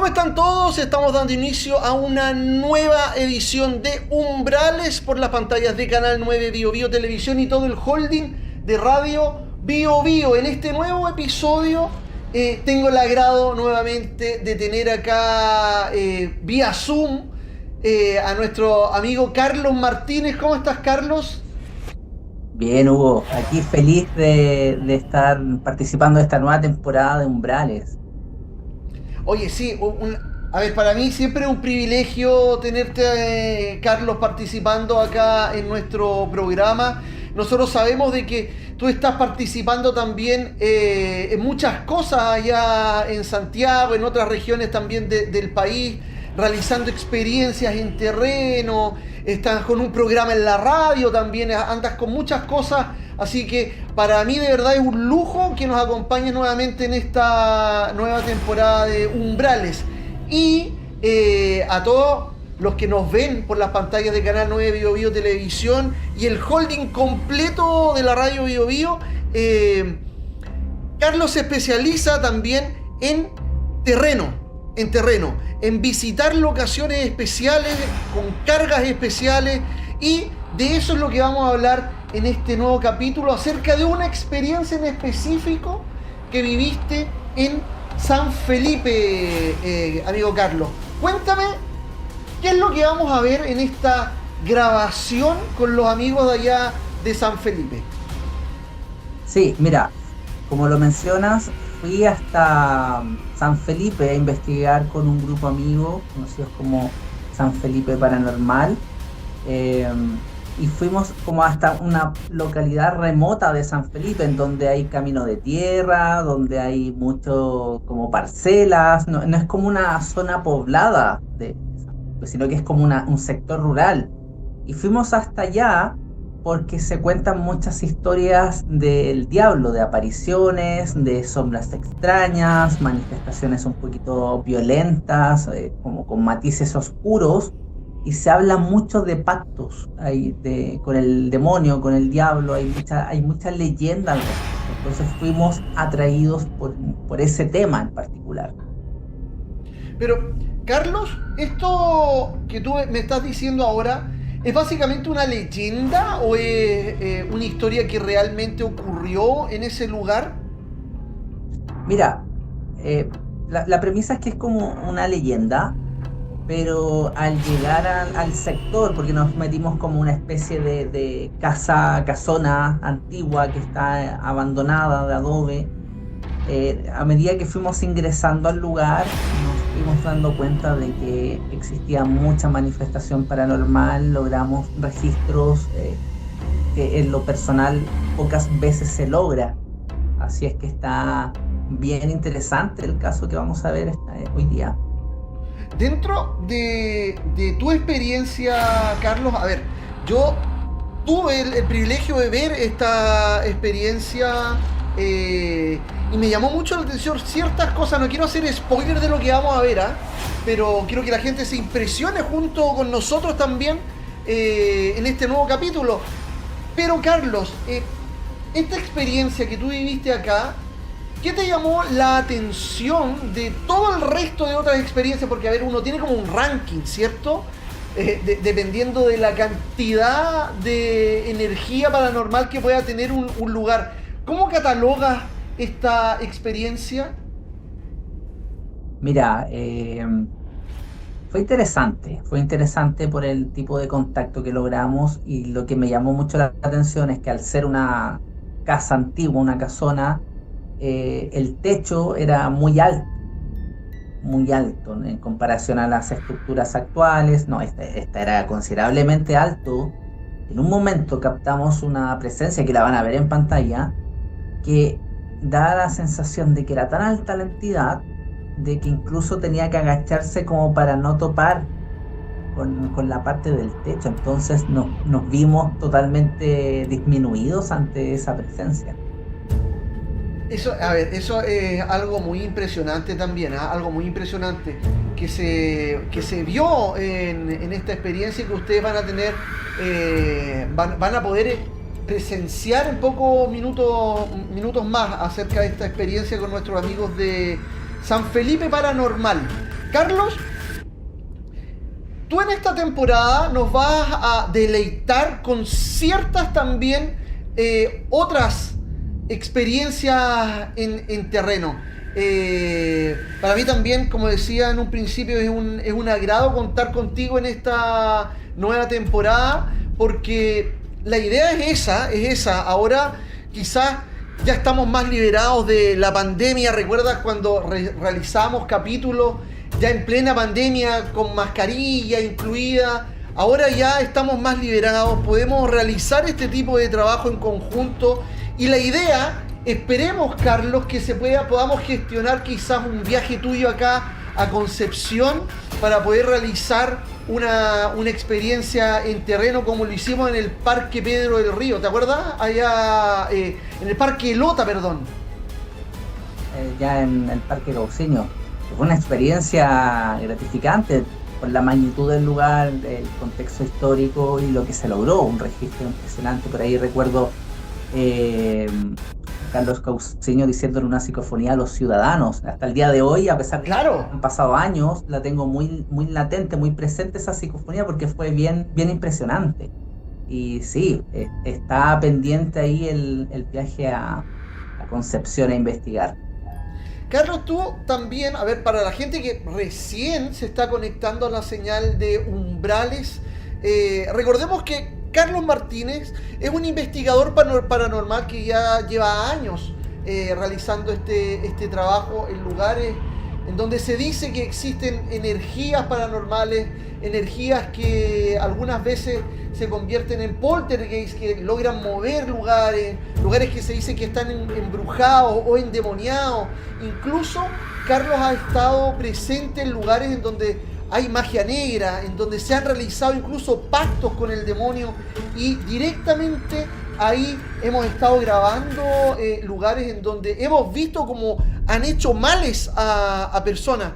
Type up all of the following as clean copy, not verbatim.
¿Cómo están todos? Estamos dando inicio a una nueva edición de Umbrales por las pantallas de Canal 9 Bio Bio Televisión y todo el holding de Radio Bio Bio. En este nuevo episodio tengo el agrado nuevamente de tener acá vía Zoom a nuestro amigo Carlos Martínez. ¿Cómo estás, Carlos? Bien, Hugo, aquí feliz de estar participando de esta nueva temporada de Umbrales. Oye, sí, a ver, para mí siempre es un privilegio tenerte, Carlos, participando acá en nuestro programa. Nosotros sabemos de que tú estás participando también en muchas cosas allá en Santiago, en otras regiones también del país, realizando experiencias en terreno, estás con un programa en la radio también, andas con muchas cosas. Así que para mí de verdad es un lujo que nos acompañes nuevamente en esta nueva temporada de Umbrales. Y a todos los que nos ven por las pantallas de Canal 9 Bio Bio Televisión y el holding completo de la radio Bio Bio, Carlos se especializa también en terreno, en visitar locaciones especiales, con cargas especiales, y de eso es lo que vamos a hablar en este nuevo capítulo, acerca de una experiencia en específico que viviste en San Felipe, amigo Carlos. Cuéntame, ¿qué es lo que vamos a ver en esta grabación con los amigos de allá de San Felipe? Sí, mira, como lo mencionas, fui hasta San Felipe a investigar con un grupo amigo, conocidos como San Felipe Paranormal, y fuimos como hasta una localidad remota de San Felipe, en donde hay camino de tierra, donde hay mucho como parcelas, no es como una zona poblada de San Felipe, sino que es como un sector rural. Y fuimos hasta allá porque se cuentan muchas historias del diablo, de apariciones, de sombras extrañas, manifestaciones un poquito violentas, como con matices oscuros, y se habla mucho de pactos con el demonio, con el diablo, hay mucha leyenda al respecto. Entonces fuimos atraídos por ese tema en particular. Pero, Carlos, esto que tú me estás diciendo ahora, ¿es básicamente una leyenda o es una historia que realmente ocurrió en ese lugar? Mira, la premisa es que es como una leyenda, pero al llegar al sector, porque nos metimos como una especie de casona antigua que está abandonada de adobe, a medida que fuimos ingresando al lugar, nos fuimos dando cuenta de que existía mucha manifestación paranormal, logramos registros que en lo personal pocas veces se logra. Así es que está bien interesante el caso que vamos a ver hoy día. Dentro de tu experiencia, Carlos, a ver, yo tuve el privilegio de ver esta experiencia y me llamó mucho la atención ciertas cosas. No quiero hacer spoiler de lo que vamos a ver, pero quiero que la gente se impresione junto con nosotros también en este nuevo capítulo. Pero, Carlos, esta experiencia que tú viviste acá, ¿qué te llamó la atención de todo el resto de otras experiencias? Porque, a ver, uno tiene como un ranking, ¿cierto? Dependiendo de la cantidad de energía paranormal que pueda tener un lugar. ¿Cómo catalogas esta experiencia? Mira, fue interesante por el tipo de contacto que logramos, y lo que me llamó mucho la atención es que al ser una casa antigua, una casona, el techo era muy alto, ¿no? En comparación a las estructuras actuales. No, esta era considerablemente alto. En un momento captamos una presencia que la van a ver en pantalla, que da la sensación de que era tan alta la entidad, de que incluso tenía que agacharse como para no topar con la parte del techo. Entonces nos vimos totalmente disminuidos ante esa presencia. Eso, a ver, eso es algo muy impresionante también, algo muy impresionante que se vio en esta experiencia que ustedes van a tener, van a poder presenciar en pocos minutos más acerca de esta experiencia con nuestros amigos de San Felipe Paranormal. Carlos, tú en esta temporada nos vas a deleitar con ciertas también otras experiencias en terreno. Para mí también, como decía en un principio, es un agrado contar contigo en esta nueva temporada, porque la idea es esa. Ahora quizás ya estamos más liberados de la pandemia. ¿Recuerdas cuando realizamos capítulos ya en plena pandemia con mascarilla incluida? Ahora ya estamos más liberados, podemos realizar este tipo de trabajo en conjunto, y la idea, esperemos, Carlos, que podamos gestionar quizás un viaje tuyo acá a Concepción para poder realizar una experiencia en terreno como lo hicimos en el Parque Pedro del Río, ¿te acuerdas? Allá en el Parque Lota, perdón. Ya en el Parque Cauceño. Fue una experiencia gratificante por la magnitud del lugar, el contexto histórico y lo que se logró, un registro impresionante. Por ahí recuerdo Carlos Cauceño diciéndole una psicofonía a los ciudadanos. Hasta el día de hoy, a pesar de que han pasado años, la tengo muy, muy latente, muy presente esa psicofonía, porque fue bien, bien impresionante. Y sí, está pendiente ahí el viaje a Concepción a investigar. Carlos, tú también, a ver, para la gente que recién se está conectando a la señal de Umbrales, recordemos que Carlos Martínez es un investigador paranormal que ya lleva años realizando este trabajo en lugares en donde se dice que existen energías paranormales, energías que algunas veces se convierten en poltergeist, que logran mover lugares que se dice que están embrujados o endemoniados. Incluso Carlos ha estado presente en lugares en donde hay magia negra, en donde se han realizado incluso pactos con el demonio, y directamente ahí hemos estado grabando lugares en donde hemos visto cómo han hecho males a personas.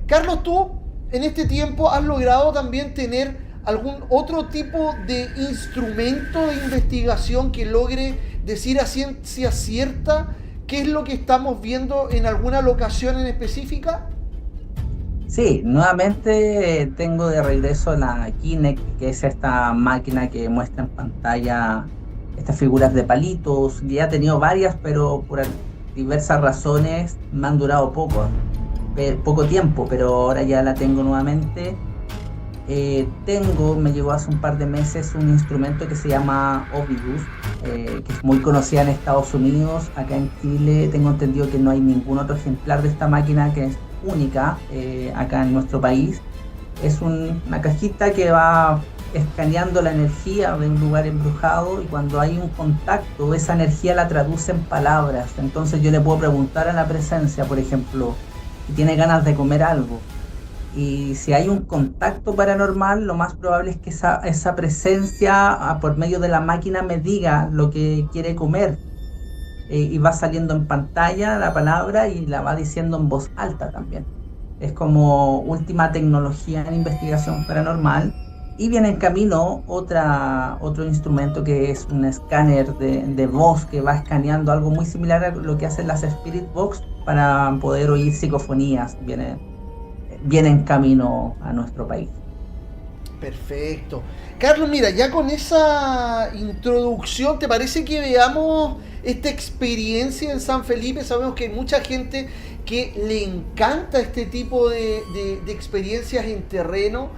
Carlos, tú en este tiempo has logrado también tener algún otro tipo de instrumento de investigación que logre decir a ciencia cierta qué es lo que estamos viendo en alguna locación en específica. Sí, nuevamente tengo de regreso la Kinect, que es esta máquina que muestra en pantalla estas figuras de palitos. Ya he tenido varias, pero por diversas razones me han durado poco tiempo, pero ahora ya la tengo nuevamente. Me llegó hace un par de meses un instrumento que se llama Ovidus, que es muy conocida en Estados Unidos. Acá en Chile tengo entendido que no hay ningún otro ejemplar de esta máquina, que es única acá en nuestro país. Es una cajita que va escaneando la energía de un lugar embrujado, y cuando hay un contacto, esa energía la traduce en palabras. Entonces yo le puedo preguntar a la presencia, por ejemplo, si tiene ganas de comer algo, y si hay un contacto paranormal, lo más probable es que esa presencia por medio de la máquina me diga lo que quiere comer. Y va saliendo en pantalla la palabra y la va diciendo en voz alta también. Es como última tecnología en investigación paranormal. Y viene en camino otro instrumento que es un escáner de voz, que va escaneando algo muy similar a lo que hacen las Spirit Box para poder oír psicofonías. Viene en camino a nuestro país. Perfecto. Carlos, mira, ya con esa introducción, ¿te parece que veamos esta experiencia en San Felipe? Sabemos que hay mucha gente que le encanta este tipo de experiencias en terreno,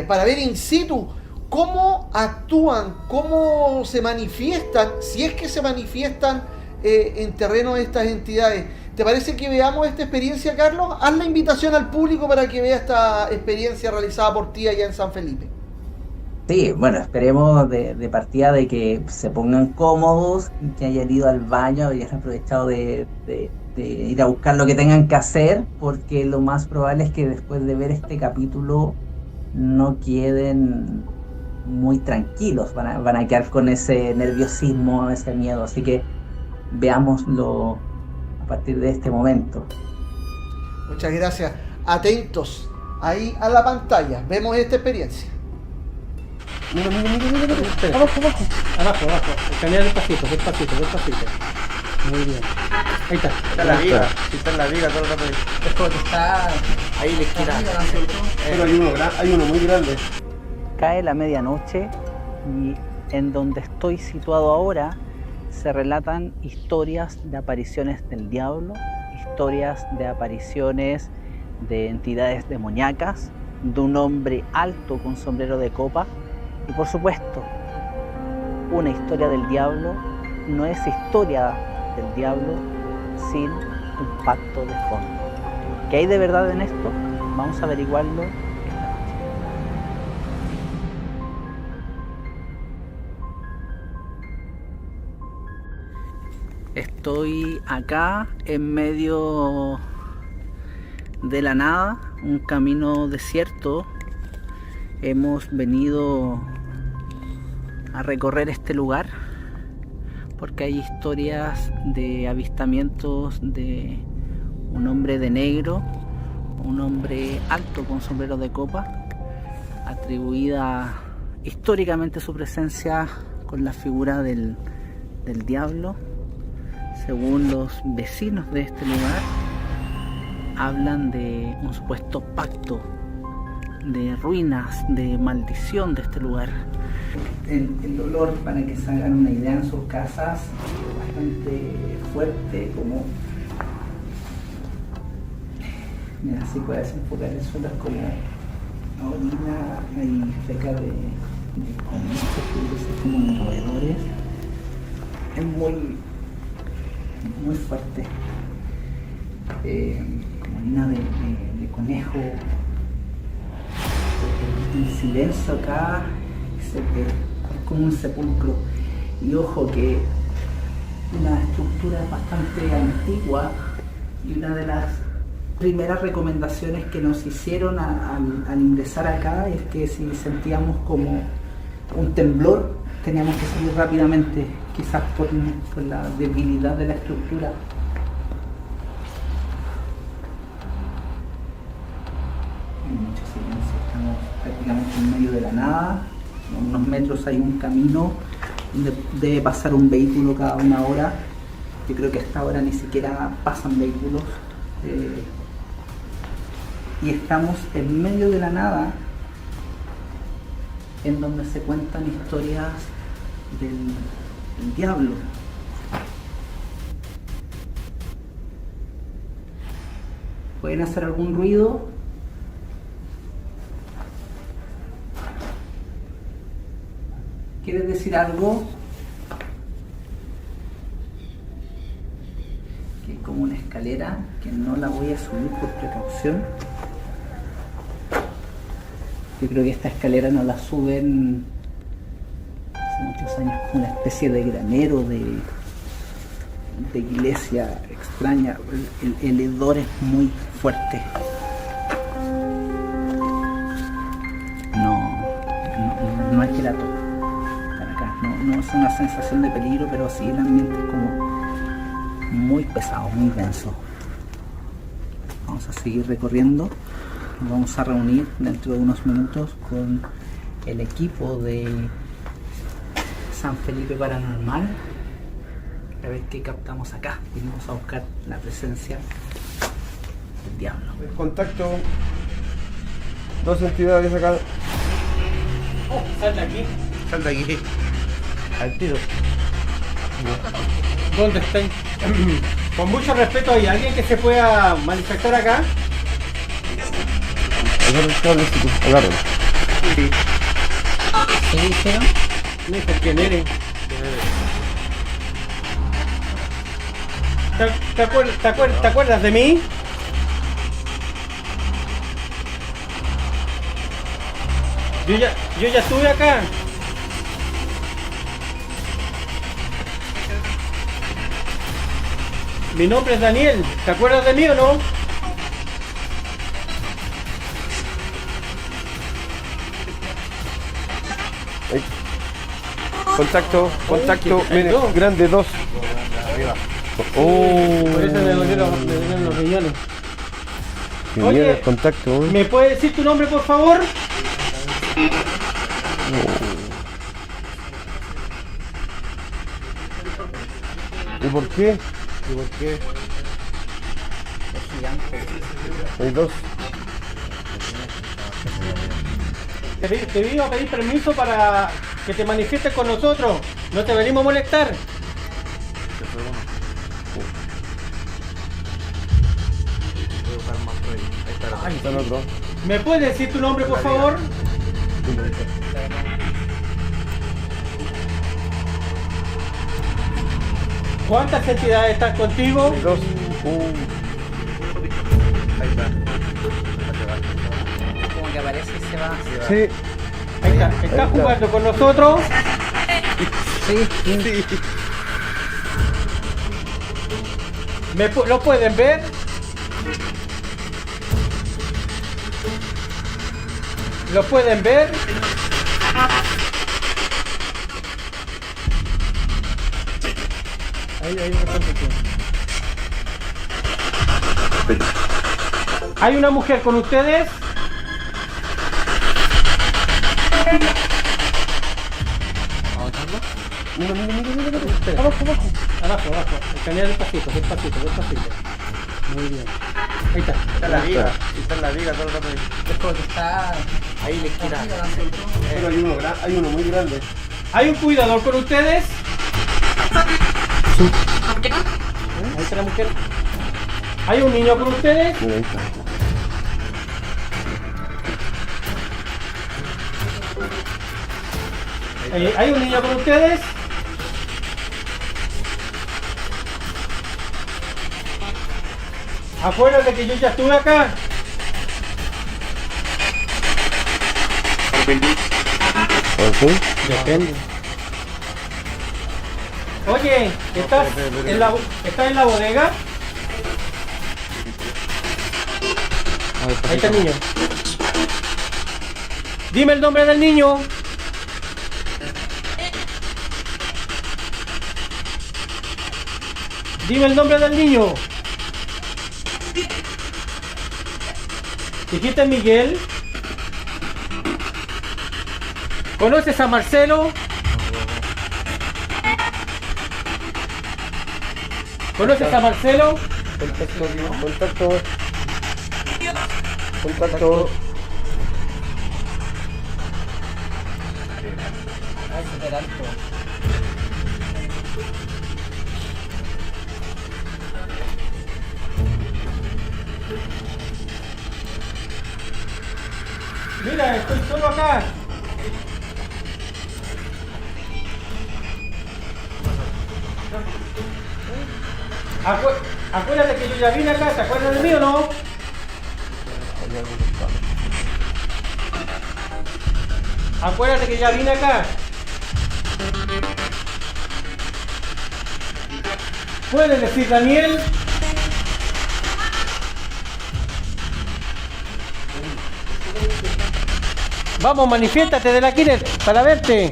para ver in situ cómo actúan, cómo se manifiestan, si es que se manifiestan en terreno estas entidades. ¿Te parece que veamos esta experiencia, Carlos? Haz la invitación al público para que vea esta experiencia realizada por ti allá en San Felipe. Sí, bueno, esperemos de partida de que se pongan cómodos, que hayan ido al baño y hayan aprovechado de ir a buscar lo que tengan que hacer, porque lo más probable es que después de ver este capítulo no queden muy tranquilos, van a quedar con ese nerviosismo, ese miedo, así que veámoslo a partir de este momento. Muchas gracias. Atentos ahí a la pantalla. Vemos esta experiencia. Mira. Abajo. Escanea despacito. Muy bien. Ahí está. Está en la viga, si está en la viga todo el rato. Es porque está Ahí en la esquina. arriba, ¿no es cierto? Pero hay uno muy grande. Cae la medianoche y en donde estoy situado ahora se relatan historias de apariciones del diablo, historias de apariciones de entidades demoníacas, de un hombre alto con sombrero de copa y por supuesto una historia del diablo no es historia del diablo sin un pacto de fondo. ¿Qué hay de verdad en esto? Vamos a averiguarlo esta noche. Estoy acá en medio de la nada, un camino desierto. Hemos venido a recorrer este lugar porque hay historias de avistamientos de un hombre de negro, un hombre alto con sombrero de copa, atribuida históricamente su presencia con la figura del diablo. Según los vecinos de este lugar, hablan de un supuesto pacto, de ruinas, de maldición de este lugar. El olor, para que se hagan una idea, en sus casas es bastante fuerte, como... Mira, si puedes enfocar el suelo, es como orina, hay feca de conejos, como de roedores. Es muy fuerte. Como orina de conejo. El silencio acá es como un sepulcro. Y ojo que la estructura es bastante antigua y una de las primeras recomendaciones que nos hicieron al ingresar acá es que si sentíamos como un temblor teníamos que salir rápidamente, quizás por la debilidad de la estructura. Hay mucho silencio, estamos prácticamente en medio de la nada. A unos metros hay un camino donde debe pasar un vehículo cada una hora. Yo creo que a esta hora ni siquiera pasan vehículos. Y estamos en medio de la nada, en donde se cuentan historias del diablo. ¿Pueden hacer algún ruido? ¿Quieres decir algo? Que hay como una escalera que no la voy a subir por precaución. Yo creo que esta escalera no la suben hace muchos años, como una especie de granero de iglesia extraña. El hedor es muy fuerte. No es grato para acá. No es una sensación de peligro, pero sí el ambiente es como muy pesado, muy denso. Vamos a seguir recorriendo. Nos vamos a reunir dentro de unos minutos con el equipo de San Felipe Paranormal a ver qué captamos acá. Vinimos a buscar la presencia del diablo. El contacto. Dos entidades acá. Sal de aquí. Sal de aquí. Al tiro. ¿Dónde estáis? Con mucho respeto, ¿hay alguien que se pueda manifestar acá? Agarra el cable, agárralo. Sí. ¿Qué dijeron? Me dijo quién eres. ¿Te acuerdas de mí? Yo ya estuve acá. Mi nombre es Daniel. ¿Te acuerdas de mí o no? Contacto, Ay, mire, dos. grande 2. Oh, Por eso me dolieron los riñones. qué Oye, miedo el contacto. ¿Me puedes decir tu nombre, por favor? ¿Y por qué? ¿Y por qué? Es gigante. Hay dos. Te vino a pedir permiso para que te manifiestes con nosotros. No te venimos a molestar. Ahí está el otro. ¿Me puedes decir tu nombre, por favor? ¿Cuántas entidades están contigo? Hay dos. Como que aparece y se va. Sí. Ahí está. ¿Estás jugando con nosotros? Sí. ¿Lo pueden ver? ¿Lo pueden ver? Ahí ¿Hay una mujer con ustedes? Abajo. Caminar despacito. Muy bien. Ahí está. Está en la viga. Está en la viga todo el rato ahí. Es como que está Ahí en la esquina. Pero hay uno muy grande. ¿Hay un cuidador con ustedes? Ahí está la mujer. ¿Hay un niño con ustedes? Mira, ahí está. ¿Hay un niño con ustedes? Acuérdate que yo ya estuve acá. ¿Ok? Depende. Oye, ¿estás en la bodega? Ahí está el niño. Dime el nombre del niño. Dime el nombre del niño. ¿Dijiste Miguel? ¿Conoces a Marcelo? ¿Conoces a Marcelo? Contacto. Ay, súper alto. Mira, estoy solo acá. Acuérdate que yo ya vine acá, ¿te acuerdas de mí o no? Acuérdate que ya vine acá. ¿Puedes decir Daniel? Vamos, manifiéstate de la Kinect para verte.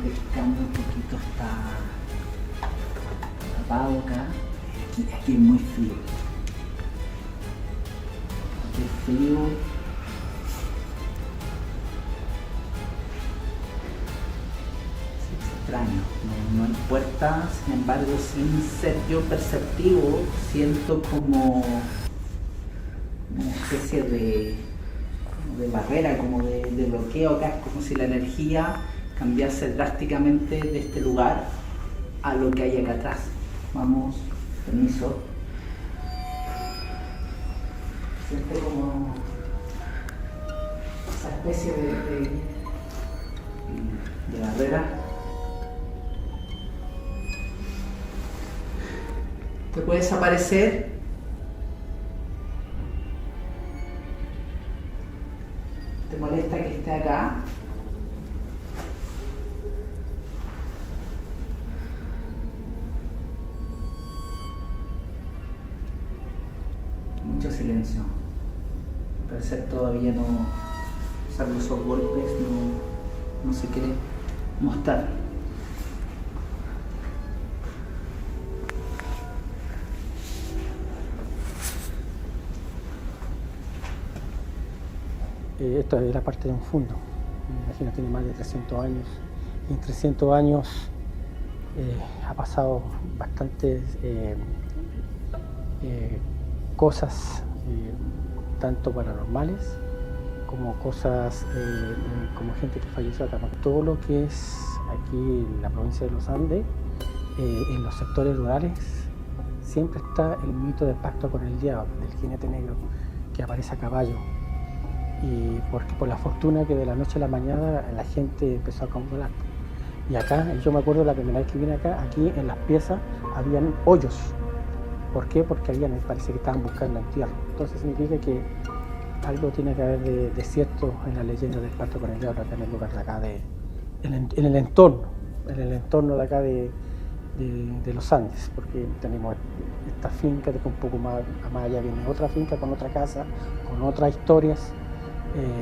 Pescando un poquito está tapado acá. Aquí es muy frío. Aquí es frío. Es extraño, no hay puerta, sin embargo, sin ser yo perceptivo, siento como una especie de barrera, como de bloqueo acá, es como si la energía cambiase drásticamente de este lugar a lo que hay acá atrás. Vamos, permiso. Siente como esa especie de barrera. ¿Te puede desaparecer? ¿Te molesta que esté acá? Mucho silencio. parecer todavía no, salvo esos golpes, no se quiere mostrar. Esto es la parte de un fondo. Me imagino que tiene más de 300 años. Y en 300 años ha pasado bastantes cosas, tanto paranormales como cosas como gente que falleció acá. Todo lo que es aquí en la provincia de los Andes, en los sectores rurales, siempre está el mito del pacto con el diablo, del jinete negro que aparece a caballo. Y porque por la fortuna que de la noche a la mañana la gente empezó a convocar. Y acá, yo me acuerdo la primera vez que vine acá, aquí en las piezas habían hoyos. ¿Por qué? Porque parece que estaban buscando entierro. Entonces significa que algo tiene que haber de cierto en la leyenda del pacto con el diablo acá en el lugar de acá, en el entorno de acá de los Andes, porque tenemos esta finca, de un poco más allá viene otra finca con otra casa, con otras historias.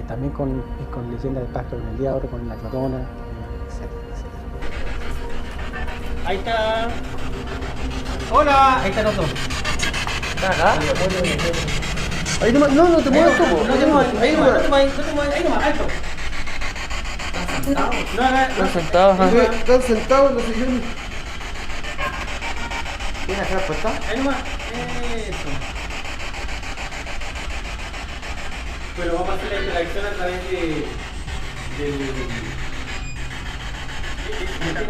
También con leyendas del pacto con el diablo, con la Llorona, etc. Ahí está. Hola, ahí están los dos. ¿Estás acá? Ahí nomás, no te muevas tú. Ahí nomás, alto. Están sentados, ajá. Están sentados en los sillones. ¿Tienes acá puesta? Ahí nomás. Eso. Bueno, vamos a hacer la interacción a través del... Me tiene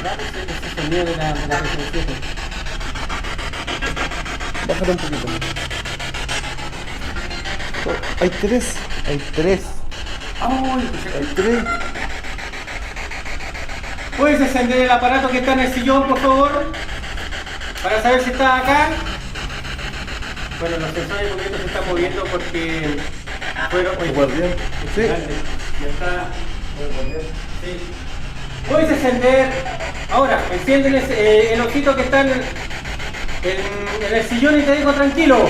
raro ese sonido de la PlayStation. Bájale un poquito. Hay tres. ¡Ay! Hay tres. ¿Puedes encender el aparato que está en el sillón, por favor? Para saber si está acá. Bueno, los sensores de movimiento se están moviendo porque fueron... Guardián. Sí. Ya está. Sí. Puedes encender... Ahora, encienden el ojito que está en el sillón y te dejo tranquilo.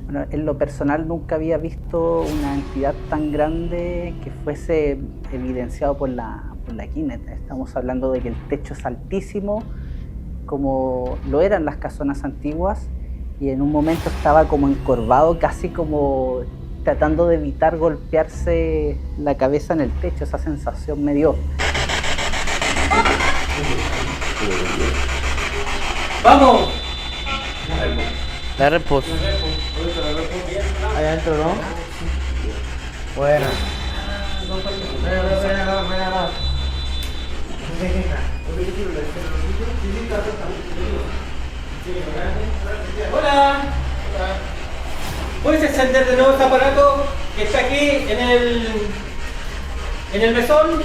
Bueno, en lo personal nunca había visto una entidad tan grande que fuese evidenciado por la Kinect. Estamos hablando de que el techo es altísimo, como lo eran las casonas antiguas, y en un momento estaba como encorvado, casi como tratando de evitar golpearse la cabeza en el techo. Esa sensación me dio. ¡Vamos! La reposo. Allá adentro, ¿no? Bueno. ¡Hola! ¿Puedes encender de nuevo este aparato que está aquí en el mesón?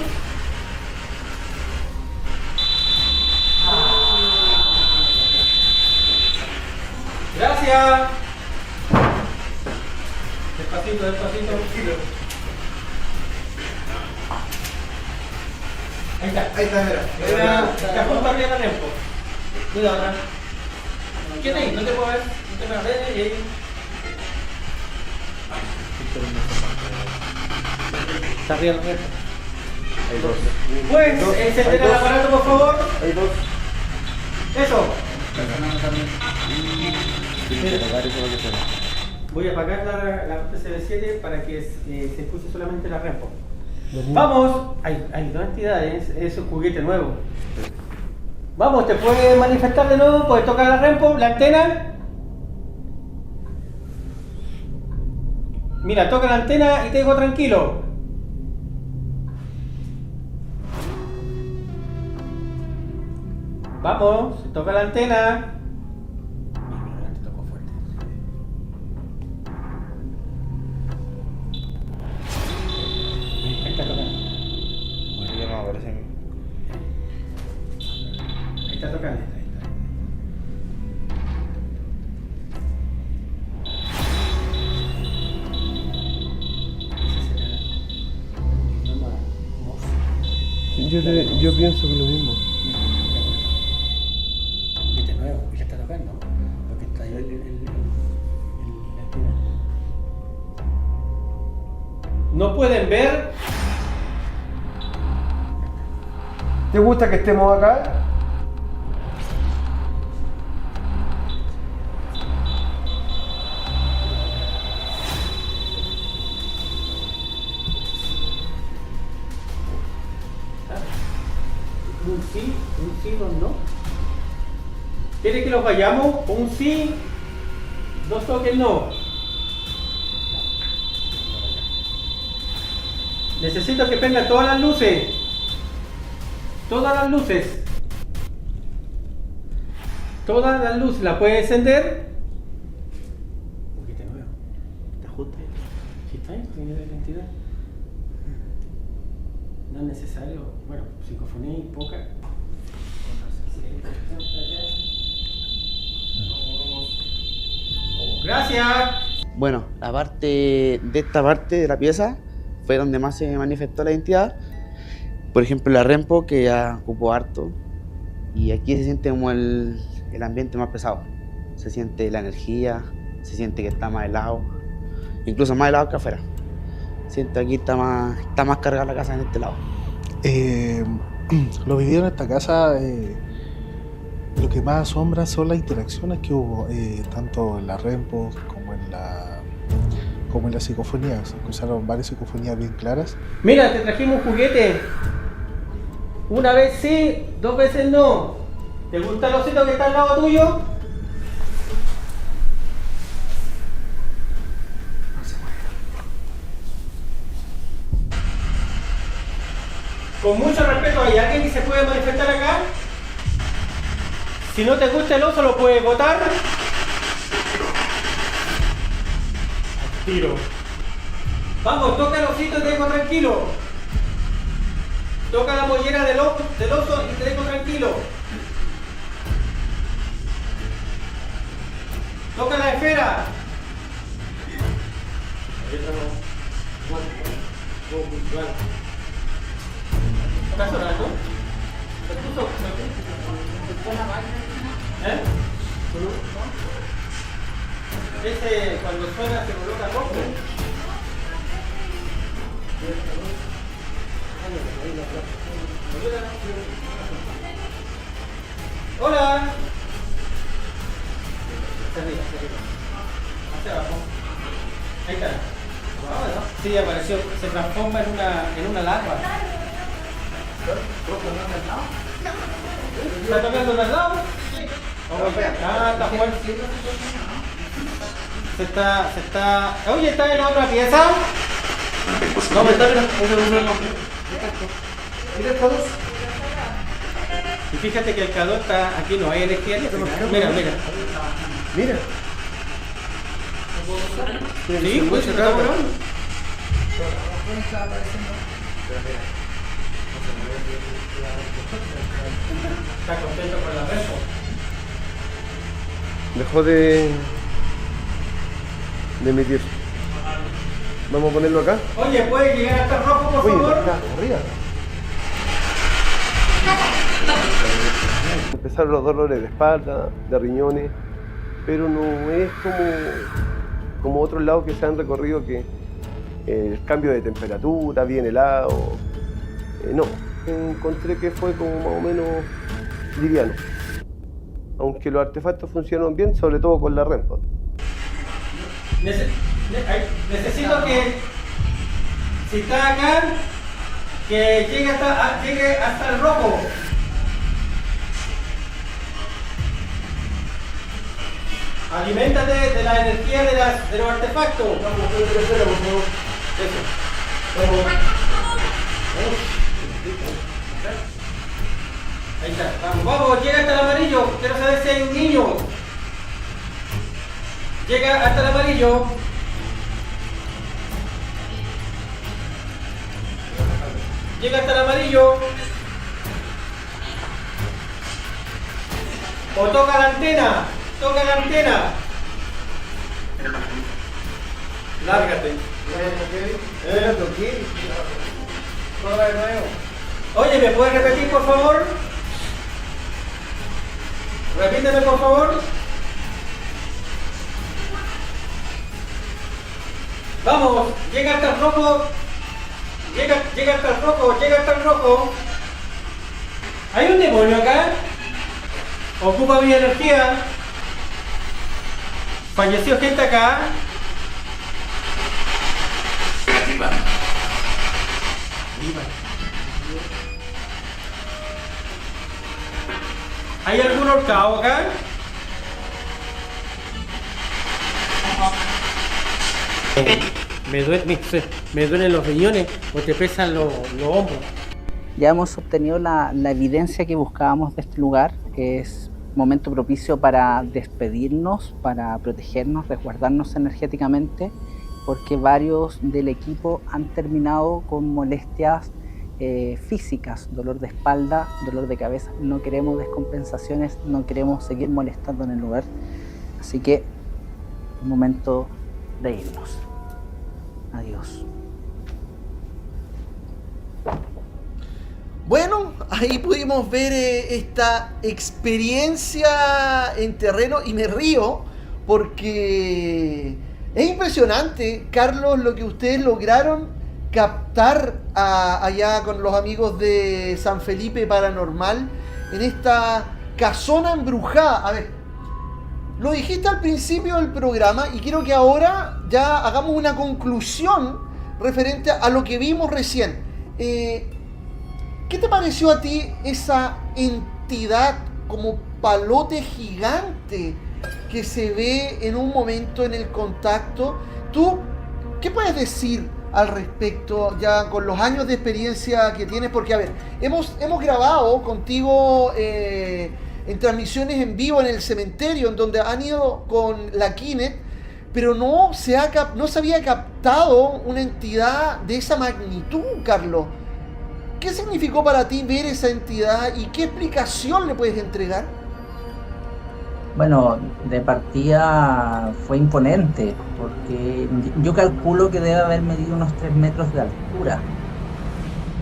Gracias. Despacito, despacito. Ahí está, mira. Está justo arriba del tiempo. Cuidado atrás. ¿Quién ahí? No te puedo ver. No te puedo ver. Está arriba del tiempo. Hay dos. ¿Puedes encender el aparato, por favor? Hay dos. Eso. Mira. Voy a apagar la PCB7 para que se escuche solamente la REMPO. ¡Vamos! Hay dos entidades, es un juguete nuevo. Vamos, ¿te puedes manifestar de nuevo? ¿Puedes tocar la REMPO, la antena? Mira, toca la antena y te dejo tranquilo. Vamos, toca la antena. Te tocó fuerte. Ahí está tocando. Ya no aparece a mí. Ahí está tocando. Yo pienso que lo mismo. Viste nuevo, y le está tocando. Porque está ahí. ¿No pueden ver? ¿Te gusta que estemos acá? Un sí, o no. ¿Quiere que los vayamos? Un sí, dos toques no. Necesito que prendan todas las luces. Todas las luces. Todas las luces. ¿La puede encender? Un poquito nuevo. ¿Te ajuste? ¿Sí está ahí? ¿Tiene la identidad? No es necesario. Bueno, psicofonía y poca. Gracias. Bueno, la parte de esta parte de la pieza fue donde más se manifestó la identidad. Por ejemplo, la Rempo, que ya ocupó harto, y aquí se siente como el ambiente más pesado. Se siente la energía, se siente que está más helado, incluso más helado que afuera. Siento aquí está más cargada la casa en este lado. Lo vivido en esta casa, lo que más asombra son las interacciones que hubo, tanto en la Rempo como en la psicofonía. Se escucharon varias psicofonías bien claras. Mira, te trajimos un juguete. Una vez sí, dos veces no. ¿Te gusta el osito que está al lado tuyo? Con mucho respeto, ¿hay alguien que se puede manifestar acá? Si no te gusta el oso, lo puedes botar. Tiro. Vamos, toca el osito y te dejo tranquilo. Toca la mollera del oso y te dejo tranquilo. Toca la esfera. ¿Estás llorando? ¿Eh? Ese cuando suena se coloca rojo. Hola. Hacia arriba. Hacia abajo. Ahí está. Sí, apareció. Se transforma en una larva. ¿Está tocando el lado? Ah, está fuerte. Se está. Oye, ¿está en la otra pieza? No, me está mira todos. Y fíjate que el calor está. Aquí no hay energía. Mira. Mira. Sí, pues se está volando. ¿Está contento con la rezo? Dejó de emitir. Vamos a ponerlo acá. Oye, ¿puede llegar hasta el rojo, por favor? Acá, arriba. Empezaron los dolores de espalda, de riñones, pero no es como otros lados que se han recorrido, que el cambio de temperatura, bien helado. No, encontré que fue como más o menos liviano. Aunque los artefactos funcionaron bien, sobre todo con la Rempo. Necesito que, si está acá, que llegue hasta el rojo. Aliméntate de la energía de los artefactos. Vamos, eso. Ahí está, vamos, llega hasta el amarillo. Quiero saber si hay un niño. Llega hasta el amarillo. Llega hasta el amarillo. O toca la antena. Toca la antena. Lárgate. Oye, ¿me puedes repetir, por favor? Repíteme, por favor. Vamos, llega hasta el rojo Llega hasta el rojo, llega hasta el rojo. ¿Hay un demonio acá? Ocupa mi energía. Falleció gente acá. ¿Hay algún horcado acá? Me duelen los riñones o te pesan los hombros. Ya hemos obtenido la evidencia que buscábamos de este lugar. Es momento propicio para despedirnos, para protegernos, resguardarnos energéticamente, porque varios del equipo han terminado con molestias físicas, dolor de espalda, dolor de cabeza. No queremos descompensaciones, no queremos seguir molestando en el lugar. Así que es momento de irnos. Adiós. Bueno, ahí pudimos ver esta experiencia en terreno y me río porque es impresionante, Carlos, lo que ustedes lograron captar allá con los amigos de San Felipe Paranormal en esta casona embrujada. A ver, lo dijiste al principio del programa y quiero que ahora ya hagamos una conclusión referente a lo que vimos recién. ¿Qué te pareció a ti esa entidad como palote gigante que se ve en un momento en el contacto? ¿Tú qué puedes decir al respecto ya con los años de experiencia que tienes? Porque, a ver, hemos grabado contigo en transmisiones en vivo en el cementerio, en donde han ido con la Kinect, pero no se había captado una entidad de esa magnitud, Carlos. ¿Qué significó para ti ver esa entidad y qué explicación le puedes entregar? Bueno, de partida fue imponente, porque yo calculo que debe haber medido unos 3 metros de altura,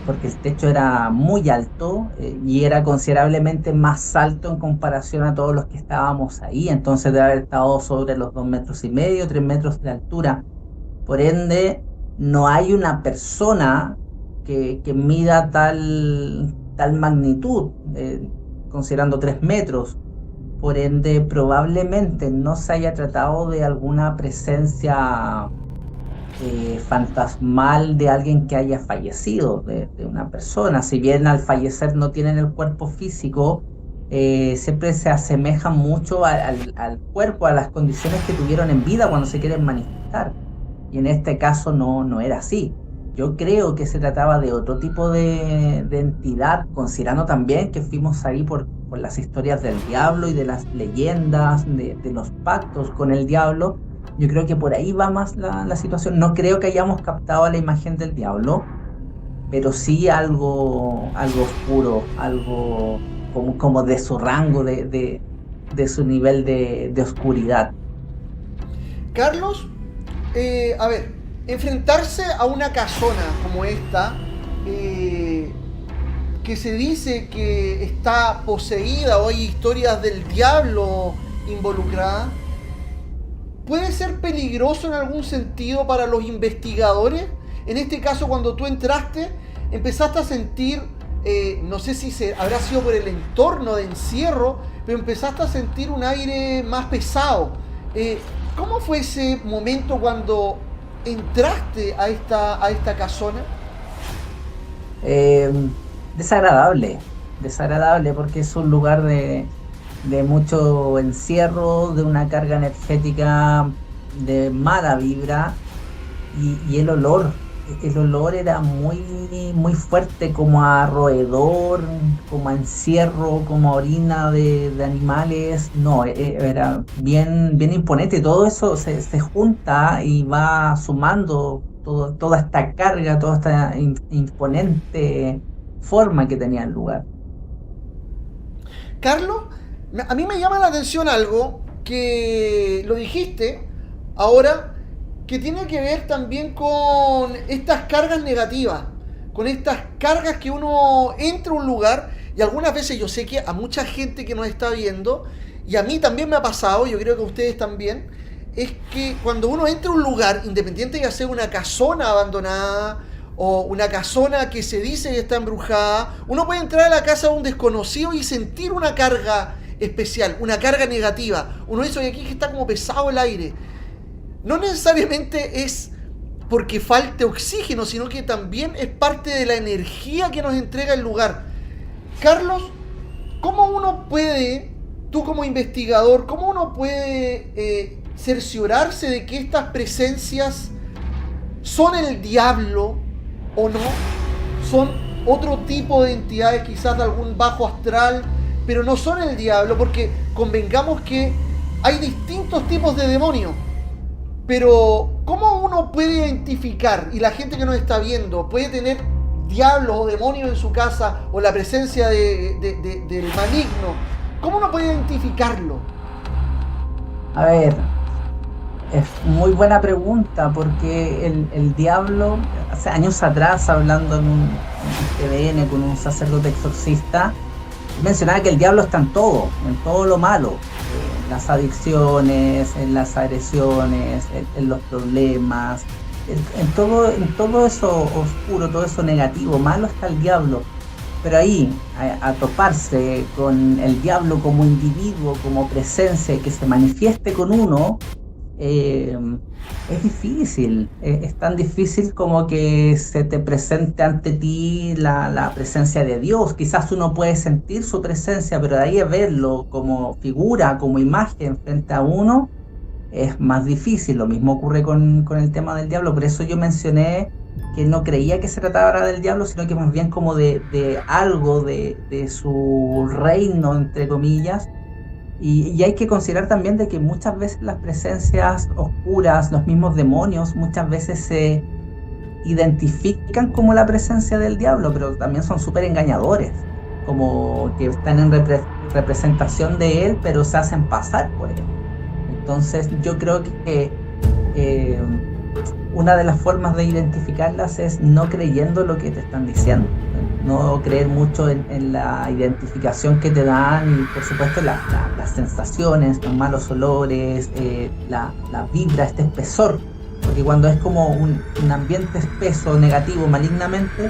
porque el techo era muy alto y era considerablemente más alto en comparación a todos los que estábamos ahí, entonces debe haber estado sobre los 2,5 metros, 3 metros de altura. Por ende, no hay una persona que mida tal magnitud, considerando 3 metros. Por ende, probablemente no se haya tratado de alguna presencia fantasmal de alguien que haya fallecido, de una persona. Si bien al fallecer no tienen el cuerpo físico, siempre se asemejan mucho al cuerpo, a las condiciones que tuvieron en vida cuando se quieren manifestar. Y en este caso no era así. Yo creo que se trataba de otro tipo de entidad, considerando también que fuimos ahí por las historias del diablo y de las leyendas, de los pactos con el diablo. Yo creo que por ahí va más la situación. No creo que hayamos captado la imagen del diablo, pero sí algo oscuro, algo como de su rango, de su nivel de oscuridad. Carlos, a ver, enfrentarse a una casona como esta, que se dice que está poseída o hay historias del diablo involucradas, ¿puede ser peligroso en algún sentido para los investigadores? En este caso, cuando tú entraste, empezaste a sentir, no sé si habrá sido por el entorno de encierro, pero empezaste a sentir un aire más pesado. ¿Cómo fue ese momento cuando entraste a esta casona? Desagradable porque es un lugar de mucho encierro, de una carga energética de mala vibra y el olor era muy fuerte, como a roedor, como a encierro, como a orina de animales. No, era bien imponente, y todo eso se junta y va sumando toda esta carga, toda esta imponente forma que tenía el lugar. Carlos, a mí me llama la atención algo que lo dijiste ahora, que tiene que ver también con estas cargas negativas, con estas cargas que uno entra a un lugar, y algunas veces yo sé que a mucha gente que nos está viendo, y a mí también me ha pasado, yo creo que a ustedes también, es que cuando uno entra a un lugar, independiente de ser una casona abandonada o una casona que se dice que está embrujada, uno puede entrar a la casa de un desconocido y sentir una carga especial, una carga negativa. Uno dice, oye, aquí está como pesado el aire. No necesariamente es porque falte oxígeno, sino que también es parte de la energía que nos entrega el lugar. Carlos, ¿cómo uno puede, tú como investigador, cómo uno puede cerciorarse de que estas presencias son el diablo o no? Son otro tipo de entidades, quizás de algún bajo astral, pero no son el diablo, porque convengamos que hay distintos tipos de demonios. Pero ¿cómo uno puede identificar, y la gente que nos está viendo, puede tener diablos o demonios en su casa, o la presencia del maligno? ¿Cómo uno puede identificarlo? A ver, es muy buena pregunta, porque el diablo, hace años atrás, hablando en un TVN con un sacerdote exorcista, mencionaba que el diablo está en todo lo malo. En las adicciones, en las agresiones, en los problemas, en todo eso oscuro, todo eso negativo, malo está el diablo. Pero ahí, a toparse con el diablo como individuo, como presencia y que se manifieste con uno, es difícil. Es tan difícil como que se te presente ante ti la presencia de Dios. Quizás uno puede sentir su presencia, pero de ahí a verlo como figura, como imagen frente a uno, es más difícil. Lo mismo ocurre con el tema del diablo. Por eso yo mencioné que no creía que se tratara del diablo, sino que más bien como de algo de su reino, entre comillas. Y hay que considerar también de que muchas veces las presencias oscuras, los mismos demonios, muchas veces se identifican como la presencia del diablo, pero también son súper engañadores, como que están en representación de él, pero se hacen pasar por él. Entonces yo creo que una de las formas de identificarlas es no creyendo lo que te están diciendo. No creer mucho en la identificación que te dan, y por supuesto las sensaciones, los malos olores, la vibra, este espesor, porque cuando es como un ambiente espeso, negativo, malignamente,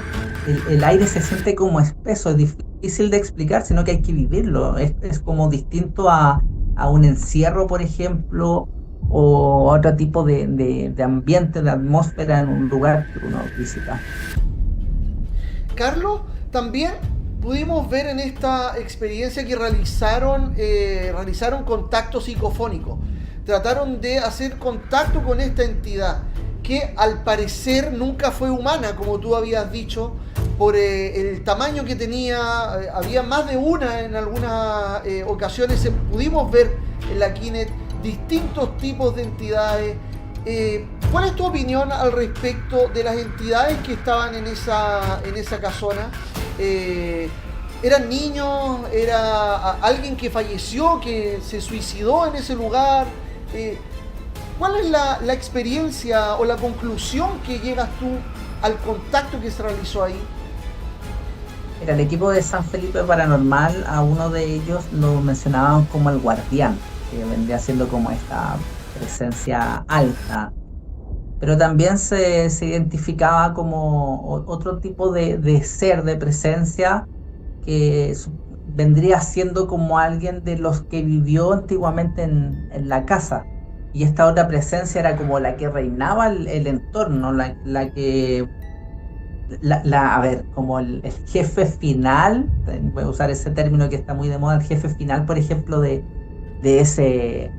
el aire se siente como espeso, es difícil de explicar, sino que hay que vivirlo. Es como distinto a un encierro, por ejemplo, o a otro tipo de ambiente, de atmósfera en un lugar que uno visita. Carlos, también pudimos ver en esta experiencia que realizaron contacto psicofónico. Trataron de hacer contacto con esta entidad, que al parecer nunca fue humana, como tú habías dicho, por el tamaño que tenía. Había más de una en algunas ocasiones. Pudimos ver en la Kinet distintos tipos de entidades. ¿Cuál es tu opinión al respecto de las entidades que estaban en esa casona? ¿Eran niños? ¿Era alguien que falleció, que se suicidó en ese lugar? ¿Cuál es la experiencia o la conclusión que llegas tú al contacto que se realizó ahí? Mira, el equipo de San Felipe Paranormal, a uno de ellos lo mencionaban como el guardián, que vendría siendo como esta presencia alta, pero también se identificaba como otro tipo de ser, de presencia, que vendría siendo como alguien de los que vivió antiguamente en la casa, y esta otra presencia era como la que reinaba el entorno, como el jefe final. Voy a usar ese término que está muy de moda, el jefe final, por ejemplo, de ese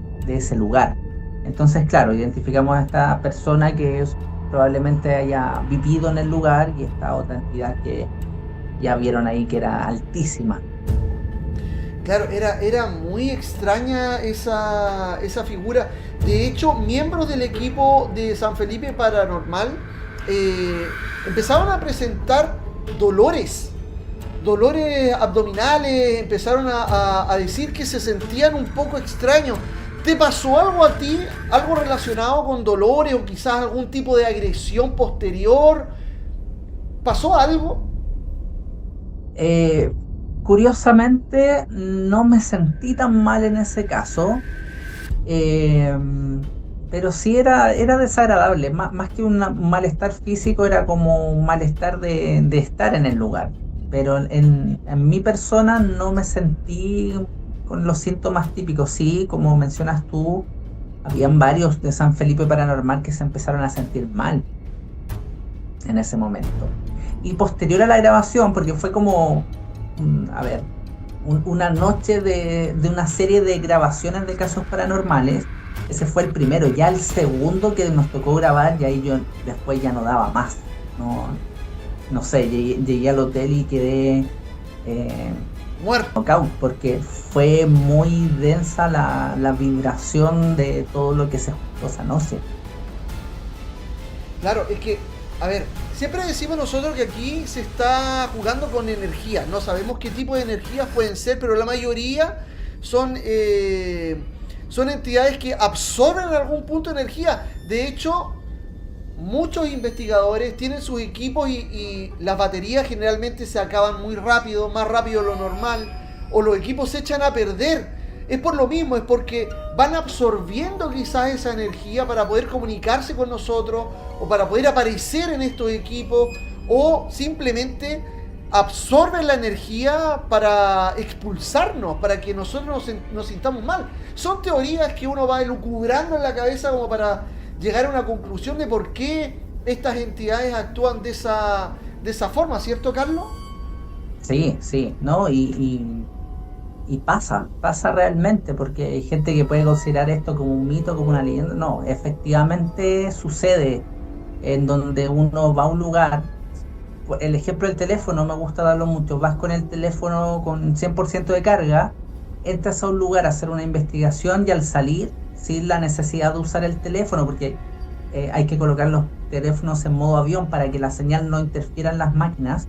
lugar. Entonces, claro, identificamos a esta persona que probablemente haya vivido en el lugar, y esta otra entidad que ya vieron ahí que era altísima. Claro, era muy extraña esa figura. De hecho, miembros del equipo de San Felipe Paranormal empezaron a presentar dolores abdominales, empezaron a decir que se sentían un poco extraños. ¿Te pasó algo a ti? ¿Algo relacionado con dolores o quizás algún tipo de agresión posterior? ¿Pasó algo? Curiosamente, no me sentí tan mal en ese caso. pero sí era desagradable, más que un malestar físico, era como un malestar de estar en el lugar. Pero en mi persona no me sentí con los síntomas típicos. Sí, como mencionas tú, habían varios de San Felipe Paranormal que se empezaron a sentir mal en ese momento. Y posterior a la grabación, porque fue como, una noche de una serie de grabaciones de casos paranormales. Ese fue el primero. Ya el segundo que nos tocó grabar, y ahí yo después ya no daba más. No sé, llegué al hotel y quedé Muerto. knockout, porque fue muy densa la vibración de todo lo que se juntó esa noche. Claro, es que, a ver, siempre decimos nosotros que aquí se está jugando con energía. No sabemos qué tipo de energías pueden ser, pero la mayoría son entidades que absorben en algún punto energía. De hecho, muchos investigadores tienen sus equipos y las baterías generalmente se acaban muy rápido, más rápido de lo normal, o los equipos se echan a perder. Es por lo mismo, es porque van absorbiendo quizás esa energía para poder comunicarse con nosotros, o para poder aparecer en estos equipos, o simplemente absorben la energía para expulsarnos, para que nosotros nos sintamos mal. Son teorías que uno va elucubrando en la cabeza como para llegar a una conclusión de por qué estas entidades actúan de esa forma, ¿cierto, Carlos? Sí, ¿no? Y pasa realmente, porque hay gente que puede considerar esto como un mito, como una leyenda. No, efectivamente sucede en donde uno va a un lugar. El ejemplo del teléfono me gusta darlo mucho. Vas con el teléfono con 100% de carga, entras a un lugar a hacer una investigación y al salir, sin la necesidad de usar el teléfono, porque hay que colocar los teléfonos en modo avión para que la señal no interfiera en las máquinas.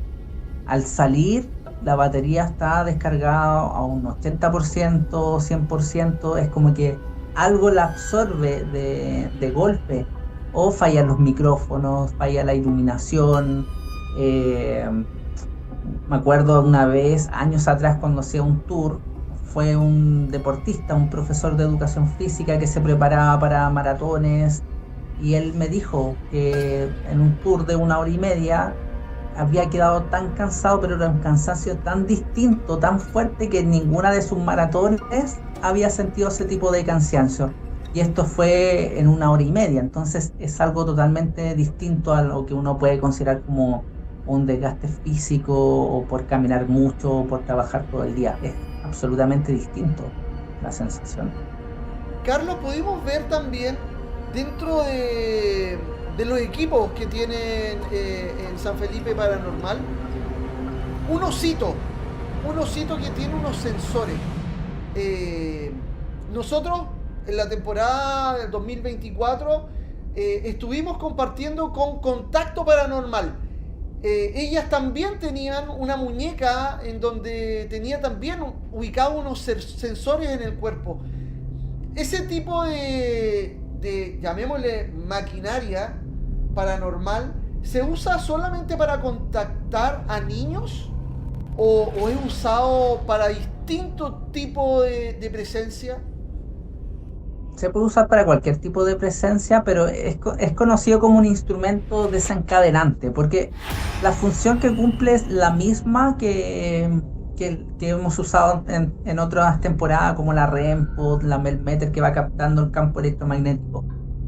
Al salir, la batería está descargada a un 80%, 100%, es como que algo la absorbe de golpe, o fallan los micrófonos, falla la iluminación. Me acuerdo una vez, años atrás, cuando hacía un tour, fue un deportista, un profesor de educación física que se preparaba para maratones, y él me dijo que en un tour de 1 hora y media había quedado tan cansado, pero era un cansancio tan distinto, tan fuerte, que en ninguna de sus maratones había sentido ese tipo de cansancio. Y esto fue en 1 hora y media, entonces es algo totalmente distinto a lo que uno puede considerar como un desgaste físico, o por caminar mucho, o por trabajar todo el día. Es absolutamente distinto la sensación. Carlos, pudimos ver también dentro de los equipos que tienen en San Felipe Paranormal un osito que tiene unos sensores. Nosotros en la temporada del 2024 estuvimos compartiendo con Contacto Paranormal. Ellas también tenían una muñeca en donde tenía también ubicados unos sensores en el cuerpo. Ese tipo de llamémosle maquinaria paranormal, ¿se usa solamente para contactar a niños o es usado para distintos tipos de presencia? Se puede usar para cualquier tipo de presencia, pero es conocido como un instrumento desencadenante, porque la función que cumple es la misma que hemos usado en otras temporadas, como la REMPOD, la Melmeter, que va captando el campo electromagnético.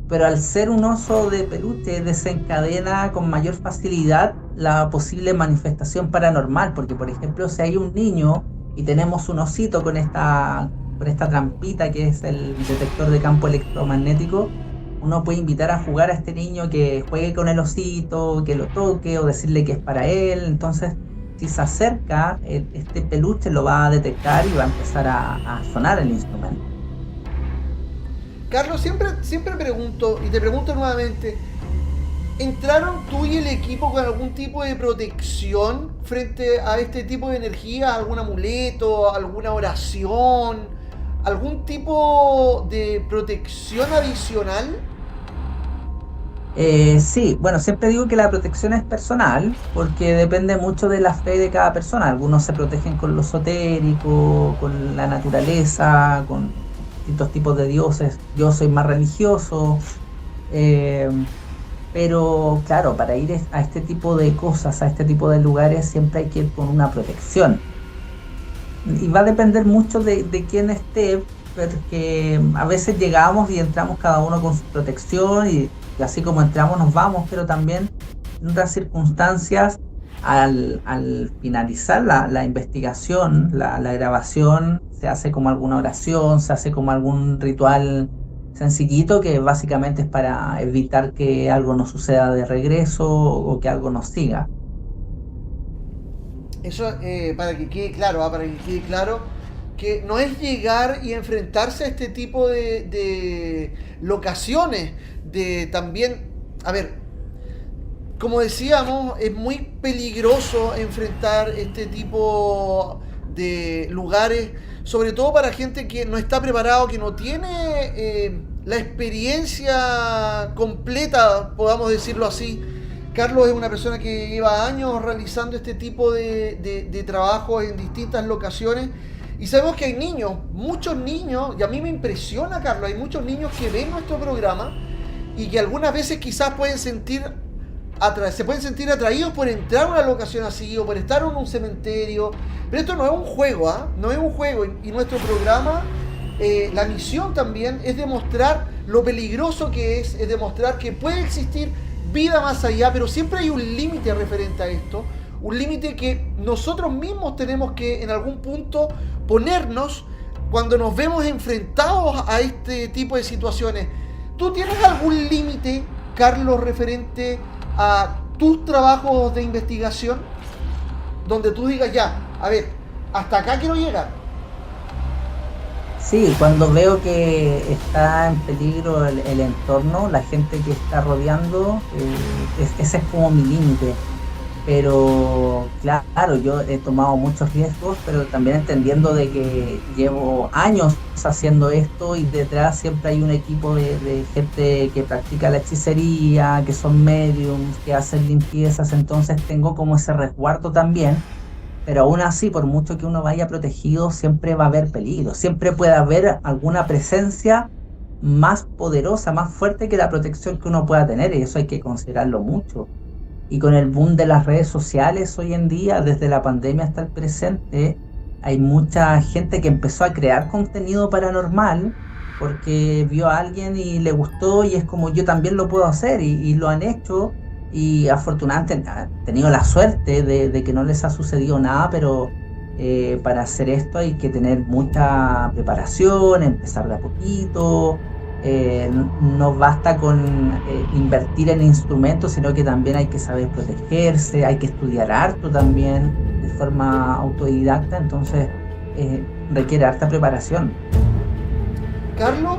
Pero al ser un oso de peluche, desencadena con mayor facilidad la posible manifestación paranormal, porque por ejemplo, si hay un niño y tenemos un osito con esta trampita que es el detector de campo electromagnético, uno puede invitar a jugar a este niño que juegue con el osito, que lo toque, o decirle que es para él. Entonces, si se acerca, este peluche lo va a detectar y va a empezar a sonar el instrumento. Carlos, siempre pregunto, y te pregunto nuevamente, ¿entraron tú y el equipo con algún tipo de protección frente a este tipo de energía? ¿Algún amuleto, alguna oración, algún tipo de protección adicional? Sí, bueno, siempre digo que la protección es personal, porque depende mucho de la fe de cada persona. Algunos se protegen con lo esotérico, con la naturaleza, con distintos tipos de dioses. Yo soy más religioso, eh, pero claro, para ir a este tipo de cosas, a este tipo de lugares, siempre hay que ir con una protección. Y va a depender mucho de quién esté, porque a veces llegamos y entramos cada uno con su protección y así como entramos nos vamos, pero también en otras circunstancias al finalizar la investigación, la grabación, se hace como alguna oración, se hace como algún ritual sencillito que básicamente es para evitar que algo nos suceda de regreso o que algo nos siga. Eso para que quede claro, para que quede claro que no es llegar y enfrentarse a este tipo de locaciones, de también, a ver, como decíamos, es muy peligroso enfrentar este tipo de lugares, sobre todo para gente que no está preparado, que no tiene la experiencia completa, podamos decirlo así. Carlos es una persona que lleva años realizando este tipo de trabajos en distintas locaciones y sabemos que hay niños, muchos niños, y a mí me impresiona, Carlos, hay muchos niños que ven nuestro programa y que algunas veces quizás se pueden sentir atraídos por entrar a una locación así o por estar en un cementerio, pero esto no es un juego, no es un juego, y nuestro programa, la misión también es demostrar lo peligroso que es demostrar que puede existir vida más allá, pero siempre hay un límite referente a esto, un límite que nosotros mismos tenemos que en algún punto ponernos cuando nos vemos enfrentados a este tipo de situaciones. ¿Tú tienes algún límite, Carlos, referente a tus trabajos de investigación? Donde tú digas ya, a ver, hasta acá quiero llegar. Sí, cuando veo que está en peligro el entorno, la gente que está rodeando, ese es como mi límite. Pero claro, yo he tomado muchos riesgos, pero también entendiendo de que llevo años haciendo esto y detrás siempre hay un equipo de gente que practica la hechicería, que son mediums, que hacen limpiezas, entonces tengo como ese resguardo también. Pero aún así, por mucho que uno vaya protegido, siempre va a haber peligro, siempre puede haber alguna presencia más poderosa, más fuerte que la protección que uno pueda tener, y eso hay que considerarlo mucho. Y con el boom de las redes sociales hoy en día, desde la pandemia hasta el presente, hay mucha gente que empezó a crear contenido paranormal porque vio a alguien y le gustó y es como yo también lo puedo hacer y lo han hecho. Y afortunadamente han tenido la suerte de que no les ha sucedido nada, pero para hacer esto hay que tener mucha preparación, empezar de a poquito. No basta con invertir en instrumentos, sino que también hay que saber protegerse, hay que estudiar harto también de forma autodidacta, entonces requiere harta preparación. Carlos,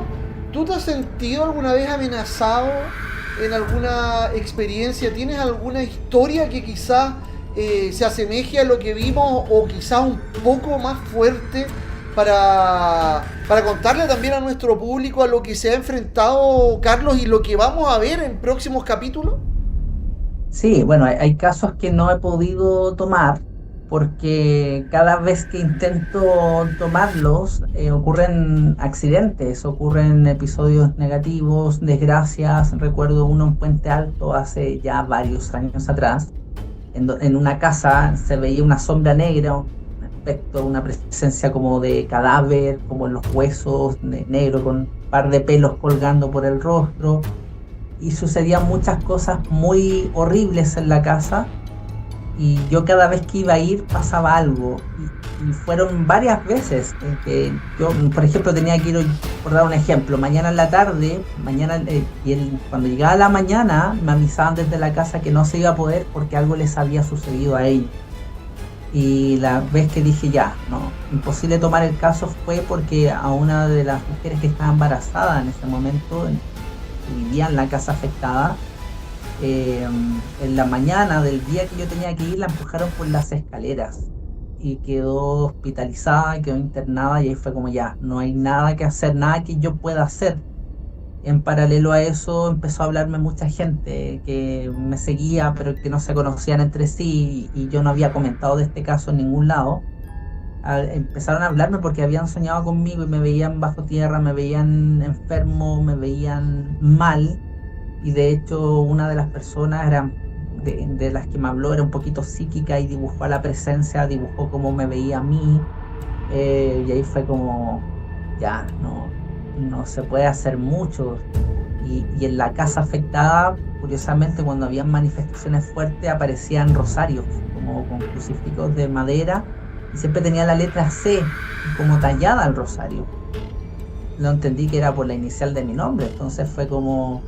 ¿tú te has sentido alguna vez amenazado en alguna experiencia? ¿Tienes alguna historia que quizás se asemeje a lo que vimos o quizás un poco más fuerte para contarle también a nuestro público a lo que se ha enfrentado Carlos y lo que vamos a ver en próximos capítulos? Sí, bueno, hay casos que no he podido tomar porque cada vez que intento tomarlos ocurren accidentes, ocurren episodios negativos, desgracias. Recuerdo uno en Puente Alto hace ya varios años atrás, en una casa se veía una sombra negra, una presencia como de cadáver, como en los huesos, negro, con un par de pelos colgando por el rostro, y sucedían muchas cosas muy horribles en la casa, y yo cada vez que iba a ir pasaba algo, y fueron varias veces que yo, por ejemplo, tenía que ir, por dar un ejemplo, mañana en la tarde, cuando llegaba la mañana me avisaban desde la casa que no se iba a poder porque algo les había sucedido a ellos. Y la vez que dije ya, no, imposible tomar el caso fue porque a una de las mujeres que estaba embarazada en ese momento, que vivía en la casa afectada, en la mañana del día que yo tenía que ir la empujaron por las escaleras y quedó hospitalizada, quedó internada, y ahí fue como ya, no hay nada que hacer, nada que yo pueda hacer. En paralelo a eso empezó a hablarme mucha gente que me seguía pero que no se conocían entre sí y yo no había comentado de este caso en ningún lado. empezaron a hablarme porque habían soñado conmigo y me veían bajo tierra, me veían enfermo, me veían mal. Y de hecho una de las personas de las que me habló era un poquito psíquica y dibujó a la presencia, dibujó cómo me veía a mí. Y ahí fue como, ya, no se puede hacer mucho. Y en la casa afectada, curiosamente, cuando habían manifestaciones fuertes, aparecían rosarios, como con crucifijos de madera, y siempre tenía la letra C como tallada al rosario. Lo entendí que era por la inicial de mi nombre, entonces fue como,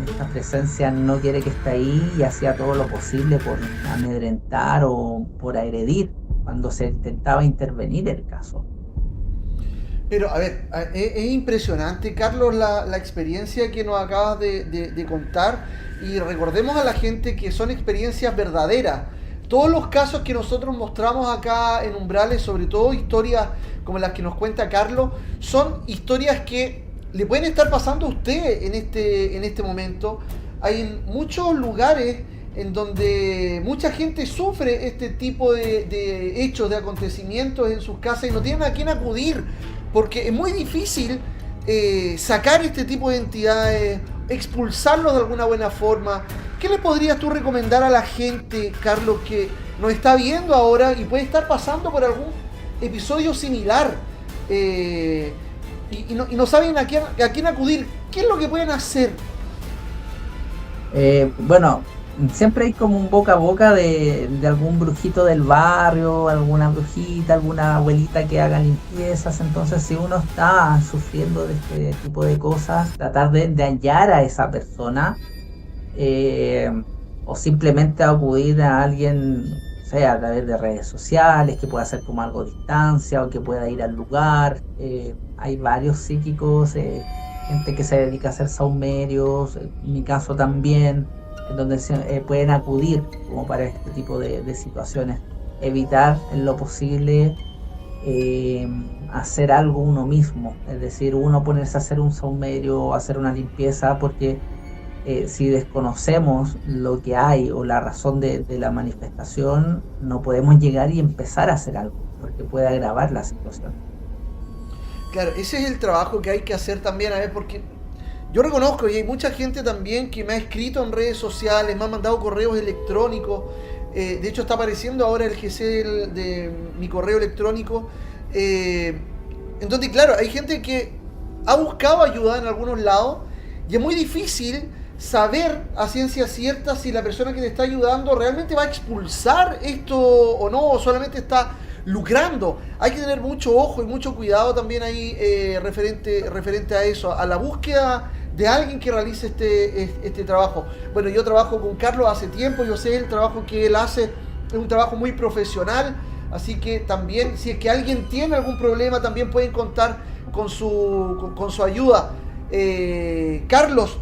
esta presencia no quiere que esté ahí, y hacía todo lo posible por amedrentar o por agredir cuando se intentaba intervenir el caso. Pero, a ver, es impresionante, Carlos, la experiencia que nos acabas de contar, y recordemos a la gente que son experiencias verdaderas. Todos los casos que nosotros mostramos acá en Umbrales, sobre todo historias como las que nos cuenta Carlos, son historias que le pueden estar pasando a usted en este momento. Hay muchos lugares en donde mucha gente sufre este tipo de hechos, de acontecimientos en sus casas, y no tienen a quién acudir, porque es muy difícil sacar este tipo de entidades, expulsarlos de alguna buena forma. ¿Qué le podrías tú recomendar a la gente, Carlos, que nos está viendo ahora y puede estar pasando por algún episodio similar y no saben a quién acudir? ¿Qué es lo que pueden hacer? Bueno, siempre hay como un boca a boca de algún brujito del barrio, alguna brujita, alguna abuelita que haga limpiezas. Entonces, si uno está sufriendo de este tipo de cosas, tratar de hallar a esa persona, o simplemente acudir a alguien, o sea, a través de redes sociales, que pueda hacer como algo a distancia o que pueda ir al lugar. Hay varios psíquicos, gente que se dedica a hacer saumerios, en mi caso también, en donde pueden acudir como para este tipo de situaciones. Evitar en lo posible hacer algo uno mismo, es decir, uno ponerse a hacer un saumerio, hacer una limpieza, porque si desconocemos lo que hay o la razón de la manifestación, no podemos llegar y empezar a hacer algo, porque puede agravar la situación. Claro, ese es el trabajo que hay que hacer también, a ver, porque yo reconozco, y hay mucha gente también que me ha escrito en redes sociales, me ha mandado correos electrónicos. De hecho está apareciendo ahora el GC de mi correo electrónico. Entonces, claro, hay gente que ha buscado ayuda en algunos lados, y es muy difícil saber a ciencia cierta si la persona que te está ayudando realmente va a expulsar esto o no, o solamente está lucrando. Hay que tener mucho ojo y mucho cuidado también ahí, referente a eso, a la búsqueda de alguien que realice este trabajo. Bueno, yo trabajo con Carlos hace tiempo, yo sé el trabajo que él hace, es un trabajo muy profesional, así que también, si es que alguien tiene algún problema, también pueden contar con su ayuda. Carlos,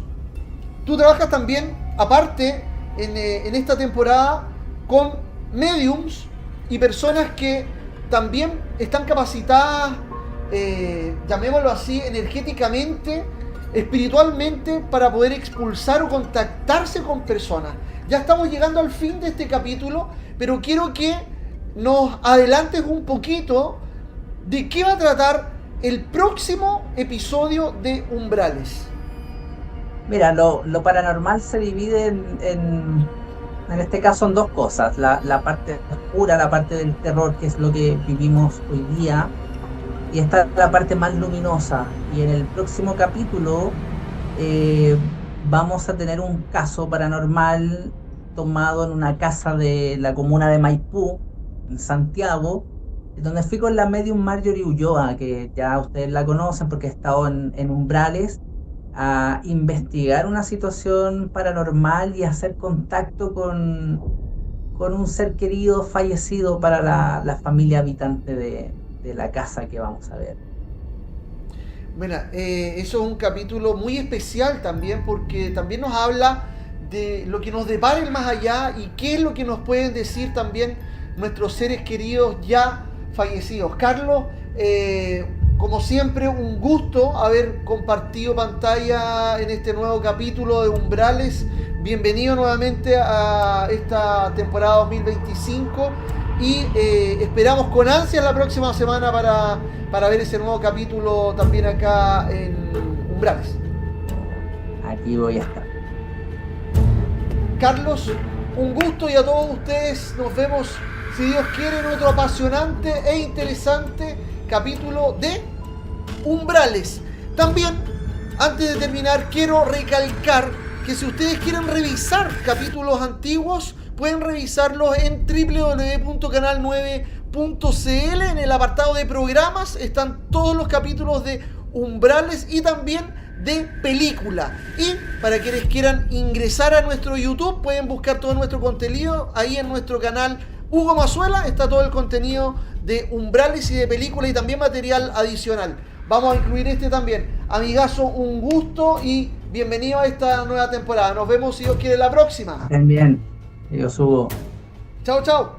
tú trabajas también, aparte, en esta temporada, con mediums y personas que también están capacitadas, llamémoslo así, energéticamente, espiritualmente, para poder expulsar o contactarse con personas. Ya estamos llegando al fin de este capítulo, pero quiero que nos adelantes un poquito de qué va a tratar el próximo episodio de Umbrales. Mira, lo paranormal se divide en este caso en dos cosas: la parte oscura, la parte del terror, que es lo que vivimos hoy día, y está la parte más luminosa. Y en el próximo capítulo vamos a tener un caso paranormal tomado en una casa de la comuna de Maipú, en Santiago, donde fui con la medium Marjorie Ulloa, que ya ustedes la conocen porque ha estado en Umbrales, a investigar una situación paranormal y hacer contacto con un ser querido fallecido para la familia habitante de la casa que vamos a ver. Bueno, eso es un capítulo muy especial también, porque también nos habla de lo que nos depara el más allá y qué es lo que nos pueden decir también nuestros seres queridos ya fallecidos. Carlos, como siempre, un gusto haber compartido pantalla en este nuevo capítulo de Umbrales. Bienvenido nuevamente a esta temporada 2025 y esperamos con ansias la próxima semana para ver ese nuevo capítulo también acá en Umbrales. Aquí voy a estar. Carlos, un gusto, y a todos ustedes nos vemos, si Dios quiere, en otro apasionante e interesante capítulo de Umbrales. También, antes de terminar, quiero recalcar que si ustedes quieren revisar capítulos antiguos, pueden revisarlos en www.canal9.cl. En el apartado de programas están todos los capítulos de Umbrales y también de película. Y para quienes quieran ingresar a nuestro YouTube, pueden buscar todo nuestro contenido ahí en nuestro canal Hugo Mazuela. Está todo el contenido de Umbrales y de película y también material adicional. Vamos a incluir este también. Amigazo, un gusto y bienvenido a esta nueva temporada. Nos vemos, si Dios quiere, la próxima. Estén bien. Yo subo. Chao, chao.